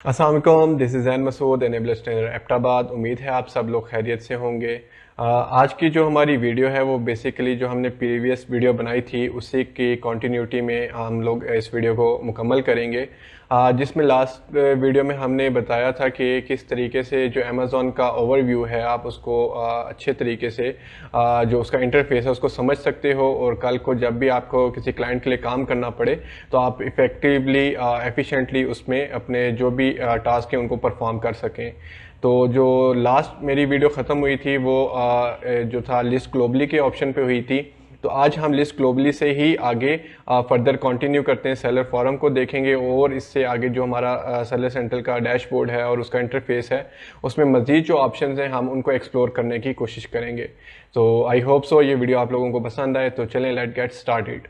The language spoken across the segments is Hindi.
अस्सलाम वालेकुम, this is Zain Masood enable trainer Abbottabad. उम्मीद है आप सब लोग खैरियत से होंगे। आज की जो हमारी वीडियो है वो बेसिकली जो हमने प्रीवियस वीडियो बनाई थी उसी की कंटिन्यूटी में हम लोग इस वीडियो को मुकम्मल करेंगे, जिसमें लास्ट वीडियो में हमने बताया था कि किस तरीके से जो अमेज़ॉन का ओवरव्यू है आप उसको अच्छे तरीके से जो उसका इंटरफेस है उसको समझ सकते हो, और कल को जब भी आपको किसी क्लाइंट के लिए काम करना पड़े तो आप इफ़ेक्टिवली एफिशिएंटली उसमें अपने जो भी टास्क हैं उनको परफॉर्म कर सकें। तो जो लास्ट मेरी वीडियो ख़त्म हुई थी वो जो था लिस्ट ग्लोबली के ऑप्शन पे हुई थी। तो आज हम लिस्ट ग्लोबली से ही आगे फर्दर कंटिन्यू करते हैं, सेलर फॉरम को देखेंगे और इससे आगे जो हमारा सेलर सेंट्रल का डैशबोर्ड है और उसका इंटरफेस है उसमें मज़ीद जो ऑप्शंस हैं हम उनको एक्सप्लोर करने की कोशिश करेंगे। तो आई होप सो ये वीडियो आप लोगों को पसंद आए, तो चलें लेट गेट स्टार्टेड।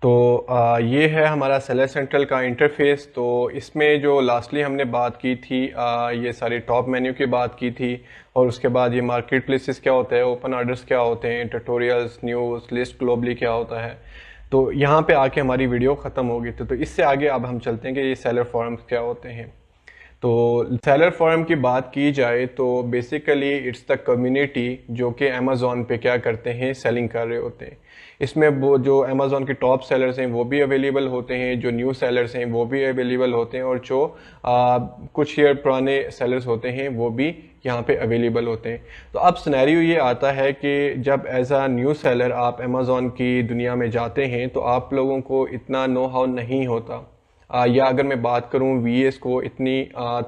तो ये है हमारा सेलर सेंट्रल का इंटरफेस। तो इसमें जो लास्टली हमने बात की थी ये सारी टॉप मेन्यू की बात की थी, और उसके बाद ये मार्केट प्लेसेस क्या होता है, ओपन ऑर्डर्स क्या होते हैं, ट्यूटोरियल्स, न्यूज़, लिस्ट ग्लोबली क्या होता है। तो यहाँ पे आके हमारी वीडियो ख़त्म होगी। तो इससे आगे अब हम चलते हैं कि ये सेलर फॉरम्स क्या होते हैं। तो सेलर फॉरम की बात की जाए तो बेसिकली इट्स द कम्युनिटी जो कि अमेज़ॉन पे क्या करते हैं, सेलिंग कर रहे होते हैं। इसमें वो जो अमेज़ॉन के टॉप सेलर्स हैं वो भी अवेलेबल होते हैं, जो न्यू सेलर्स हैं वो भी अवेलेबल होते हैं, और जो कुछ ईयर पुराने सेलर्स होते हैं वो भी यहाँ पे अवेलेबल होते हैं। तो अब सिनेरियो ये आता है कि जब एज अ न्यू सेलर आप अमेज़ॉन की दुनिया में जाते हैं तो आप लोगों को इतना नो हाउ नहीं होता, या अगर मैं बात करूं वीएस को इतनी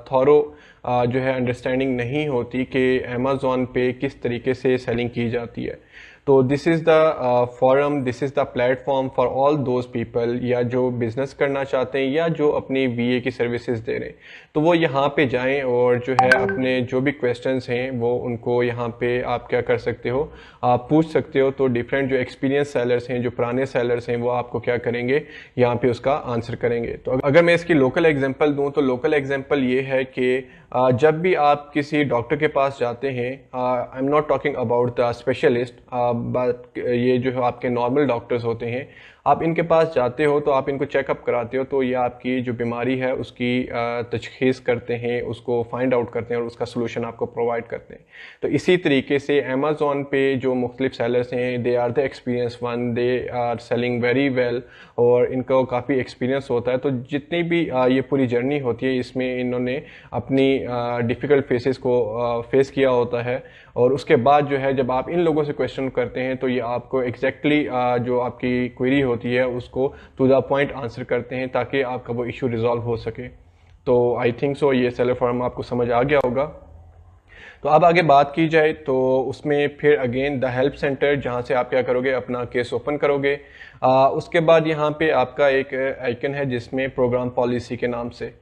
थॉरो जो है अंडरस्टैंडिंग नहीं होती कि अमेज़ॉन पे किस तरीके से सेलिंग की जाती है। तो this is the forum, this is the platform for all those people, या जो बिज़नेस करना चाहते हैं या जो अपनी वीए की सर्विसेज दे रहे हैं, तो वो यहाँ पे जाएं और जो है अपने जो भी क्वेश्चंस हैं वो उनको यहाँ पे आप क्या कर सकते हो, आप पूछ सकते हो। तो डिफरेंट जो एक्सपीरियंस सेलर्स हैं, जो पुराने सेलर्स हैं, वो आपको क्या करेंगे, यहाँ पे उसका आंसर करेंगे। तो अगर मैं इसकी लोकल एग्जांपल दूं तो लोकल एग्जांपल ये है कि जब भी आप किसी डॉक्टर के पास जाते हैं, I am not talking about the specialist, but ये जो है आपके नॉर्मल डॉक्टर्स होते हैं, आप इनके पास जाते हो तो आप इनको चेकअप कराते हो, तो ये आपकी जो बीमारी है उसकी तशखीस करते हैं, उसको फाइंड आउट करते हैं और उसका सोल्यूशन आपको प्रोवाइड करते हैं। तो इसी तरीके से अमेज़ॉन पे जो मुख्तलिफ सेलर्स हैं, they are the experience one, they are selling very well, और इनको काफ़ी एक्सपीरियंस होता है। तो जितनी भी ये पूरी जर्नी होती है इसमें इन्होंने अपनी डिफ़िकल्ट फेसेस को फेस किया होता है, और उसके बाद जो है जब आप इन लोगों से क्वेश्चन करते हैं तो ये आपको एग्जैक्टली जो आपकी क्वेरी होती है उसको टू द पॉइंट आंसर करते हैं ताकि आपका वो इशू रिजॉल्व हो सके। तो आई थिंक सो ये सेलर फॉरम आपको समझ आ गया होगा। तो अब आगे बात की जाए तो उसमें फिर अगेन द हेल्प सेंटर, जहाँ से आप क्या करोगे, अपना केस ओपन करोगे। उसके बाद यहाँ पे आपका एक आइकन है जिसमें प्रोग्राम पॉलिसी के नाम से।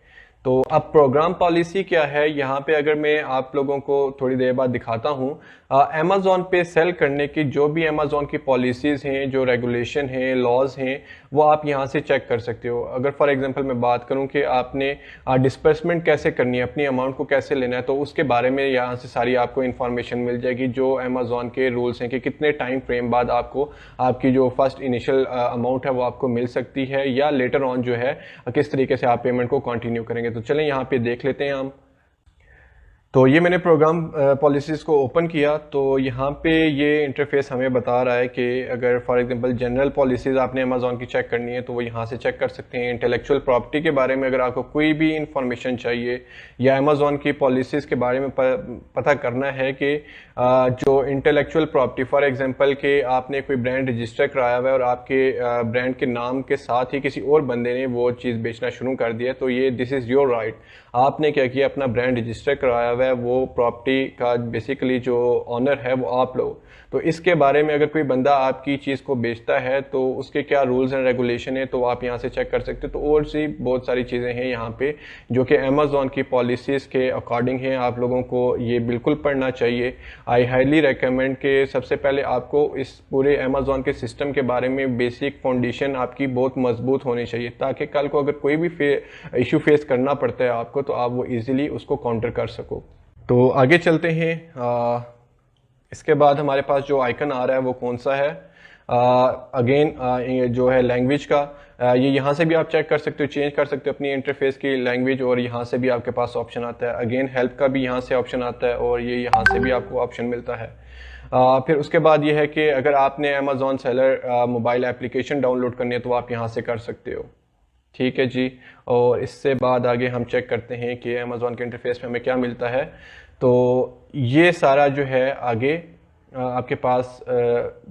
तो अब प्रोग्राम पॉलिसी क्या है, यहाँ पे अगर मैं आप लोगों को थोड़ी देर बाद दिखाता हूँ, अमेज़ॉन पे सेल करने की जो भी अमेज़ॉन की पॉलिसीज़ हैं, जो रेगुलेशन हैं, लॉज हैं, वो आप यहाँ से चेक कर सकते हो। अगर फॉर एग्जांपल मैं बात करूँ कि आपने डिस्पर्समेंट कैसे करनी है, अपनी अमाउंट को कैसे लेना है, तो उसके बारे में यहाँ से सारी आपको इन्फॉर्मेशन मिल जाएगी। जो अमेज़ॉन के रूल्स हैं कि कितने टाइम फ्रेम बाद आपको आपकी जो फर्स्ट इनिशियल अमाउंट है वो आपको मिल सकती है, या लेटर ऑन जो है किस तरीके से आप पेमेंट को कंटिन्यू करेंगे। तो चलें यहाँ पे देख लेते हैं हम। तो ये मैंने प्रोग्राम पॉलिसीज़ को ओपन किया, तो यहाँ पे ये इंटरफेस हमें बता रहा है कि अगर फॉर एग्जांपल जनरल पॉलिसीज़ आपने अमेज़ॉन की चेक करनी है तो वो यहाँ से चेक कर सकते हैं। इंटेलेक्चुअल प्रॉपर्टी के बारे में अगर आपको कोई भी इंफॉर्मेशन चाहिए, या अमेज़ॉन की पॉलिसीज़ के बारे में पता करना है कि जो इंटेलेक्चुअल प्रॉपर्टी, फॉर एग्जांपल कि आपने कोई ब्रांड रजिस्टर कराया हुआ है और आपके ब्रांड के नाम के साथ ही किसी और बंदे ने वो चीज़ बेचना शुरू कर दिया, तो ये दिस इज़ योर राइट। आपने क्या किया, अपना ब्रांड रजिस्टर कराया हुआ है, है वो प्रॉपर्टी का बेसिकली जो ऑनर है वो आप लोग। तो इसके बारे में अगर कोई बंदा आपकी चीज़ को बेचता है तो उसके क्या रूल्स एंड रेगुलेशन है तो आप यहाँ से चेक कर सकते हो। तो और सी बहुत सारी चीज़ें हैं यहाँ पे जो कि अमेज़ॉन की पॉलिसीज़ के अकॉर्डिंग हैं। आप लोगों को ये बिल्कुल पढ़ना चाहिए। आई हाईली रेकमेंड कि सबसे पहले आपको इस पूरे अमेज़ॉन के सिस्टम के बारे में बेसिक फाउंडेशन आपकी बहुत मजबूत होनी चाहिए, ताकि कल को अगर कोई भी इशू फेस करना पड़ता है आपको तो आप वो ईजिली उसको काउंटर कर सको। तो आगे चलते हैं। इसके बाद हमारे पास जो आइकन आ रहा है वो कौन सा है, अगेन जो है लैंग्वेज का, ये यहाँ से भी आप चेक कर सकते हो, चेंज कर सकते हो अपनी इंटरफेस की लैंग्वेज, और यहाँ से भी आपके पास ऑप्शन आता है। अगेन हेल्प का भी यहाँ से ऑप्शन आता है और ये यहाँ से भी आपको ऑप्शन मिलता है। फिर उसके बाद ये है कि अगर आपने Amazon seller mobile application download करनी है तो आप यहाँ से कर सकते हो। ठीक है जी। और इससे बाद आगे हम चेक करते हैं कि अमेज़ॉन के इंटरफेस में हमें क्या मिलता है। तो ये सारा जो है आगे आपके पास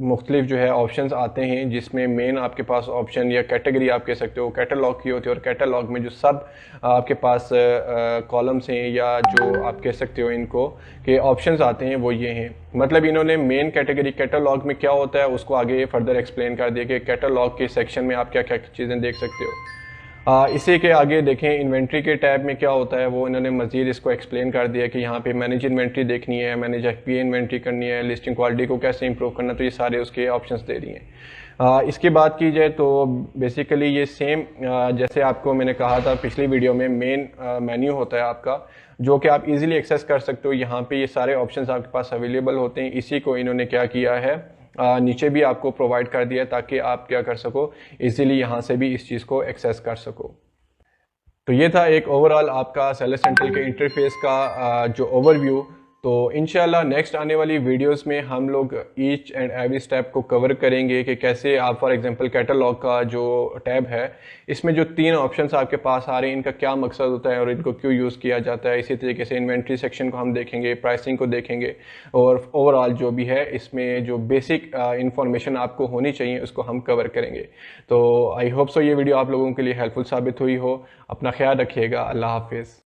मुख्तलिफ जो है ऑप्शंस आते हैं, जिसमें मेन आपके पास ऑप्शन या कैटेगरी आप कह सकते हो कैटलॉग की होती है। और कैटलॉग में जो सब आपके पास कॉलम्स हैं या जो आप कह सकते हो इनको के ऑप्शंस आते हैं वो ये हैं। मतलब इन्होंने मेन कैटेगरी कैटलॉग में क्या होता है उसको आगे फर्दर एक्सप्लेन कर दिया कि कैटलॉग के सेक्शन में आप क्या क्या चीज़ें देख सकते हो। इसी के आगे देखें इन्वेंट्री के टैब में क्या होता है वो इन्होंने मजीद इसको एक्सप्लेन कर दिया कि यहाँ पे मैनेज इन्वेंट्री देखनी है, मैनेज एफपीए इन्वेंट्री करनी है, लिस्टिंग क्वालिटी को कैसे इंप्रूव करना, तो ये सारे उसके ऑप्शंस दे रही हैं। इसकी बात की जाए तो बेसिकली ये सेम जैसे आपको मैंने कहा था पिछली वीडियो में मेन मेन्यू होता है आपका, जो कि आप इजीली एक्सेस कर सकते हो। यहाँ पे ये सारे ऑप्शंस आपके पास अवेलेबल होते हैं। इसी को इन्होंने क्या किया है नीचे भी आपको प्रोवाइड कर दिया ताकि आप क्या कर सको इजीली यहाँ से भी इस चीज़ को एक्सेस कर सको। तो ये था एक ओवरऑल आपका सेलर सेंट्रल के इंटरफेस का जो ओवरव्यू। तो इंशाल्लाह नेक्स्ट आने वाली वीडियोस में हम लोग ईच एंड एवरी स्टेप को कवर करेंगे कि कैसे आप फॉर एग्जांपल कैटलॉग का जो टैब है इसमें जो 3 ऑप्शंस आपके पास आ रहे हैं इनका क्या मकसद होता है और इनको क्यों यूज़ किया जाता है। इसी तरीके से इन्वेंट्री सेक्शन को हम देखेंगे, प्राइसिंग को देखेंगे और ओवरऑल जो भी है इसमें जो बेसिक इंफॉर्मेशन आपको होनी चाहिए उसको हम कवर करेंगे। तो आई होप सो ये वीडियो आप लोगों के लिए हेल्पफुल साबित हुई हो। अपना ख्याल रखिएगा। अल्लाह हाफिज़।